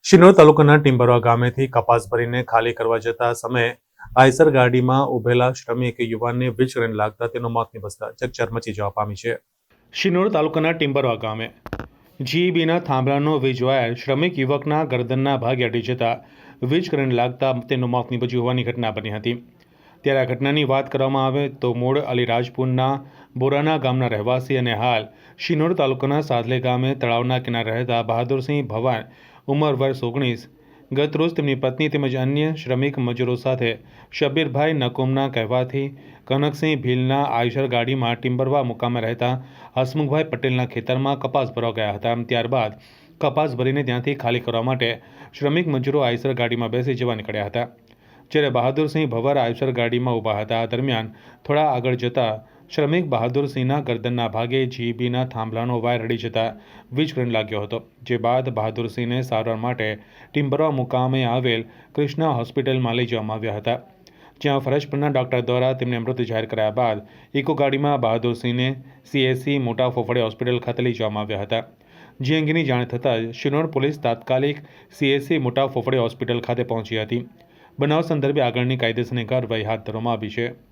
શિનોર તાલુકાના ટિમ્બરવા ગામેથી કપાસ ભરીને ખાલી કરવા જતા સમયે આઈસર ગાડીમાં ઉભેલા શ્રમિક યુવાનને વીજ કરંટ લાગતા તેનું મોત નિપજતા ચકચાર મચી જવા પામી છે। શિનોર તાલુકાના ટિમ્બરવા ગામે જીઈબીના થાંભલાનો વીજ વાયર શ્રમિક યુવકના ગરદનના ભાગે અડી જતા વીજ કરંટ લાગતા તેનું મોત નિપજ્યું હોવાની ઘટના બની હતી। ત્યારે આ ઘટનાની વાત કરવામાં આવે તો મૂળ અલીરાજપુરના બોરાના ગામના રહેવાસી અને હાલ શિનોર તાલુકાના સાદલે ગામે તળાવના કિનારે રહેતા બહાદુરસિંહ ભવાન ઉંમર વર્ષ 19 ગત રોજ તેમની પત્ની તેમજ અન્ય શ્રમિક મજૂરો સાથે શબ્બીરભાઈ નકુમના કહેવાથી કનકસિંહ ભીલના આઈશર ગાડીમાં ટિમ્બરવા મુકામે રહેતા હસમુખભાઈ પટેલના ખેતરમાં કપાસ ભરવા ગયા હતા। ત્યારબાદ કપાસ ભરીને ત્યાંથી ખાલી કરવા માટે શ્રમિક મજૂરો આઈશર ગાડીમાં બેસી જવા નીકળ્યા હતા। જ્યારે બહાદુરસિંહ ભવર આઈશર ગાડીમાં ઊભા હતા। આ દરમિયાન થોડા આગળ જતા શ્રમિક બહાદુરસિંહના ગરદનના ભાગે જીઈબીના થાંભલાનો વાયર અડી જતા વીજ કરંટ લાગ્યો હતો। જે બાદ બહાદુરસિંહને સારવાર માટે ટિમ્બરવા મુકામે આવેલ કૃષ્ણા હોસ્પિટલમાં લઈ જવામાં આવ્યા હતા, જ્યાં ફરજ પરના ડોક્ટર દ્વારા તેમને મૃત જાહેર કર્યા બાદ ઇકો ગાડીમાં બહાદુરસિંહને સીએસસી મોટા ફોફડે હોસ્પિટલ ખાતે લઈ જવામાં આવ્યા હતા। જે અંગેની જાણ થતાં જ શિનોર પોલીસ તાત્કાલિક સીએસસી મોટા ફોફડે હોસ્પિટલ ખાતે પહોંચી હતી। બનાવ સંદર્ભે આગળની કાયદેસરની કાર્યવાહી હાથ ધરવામાં આવી છે।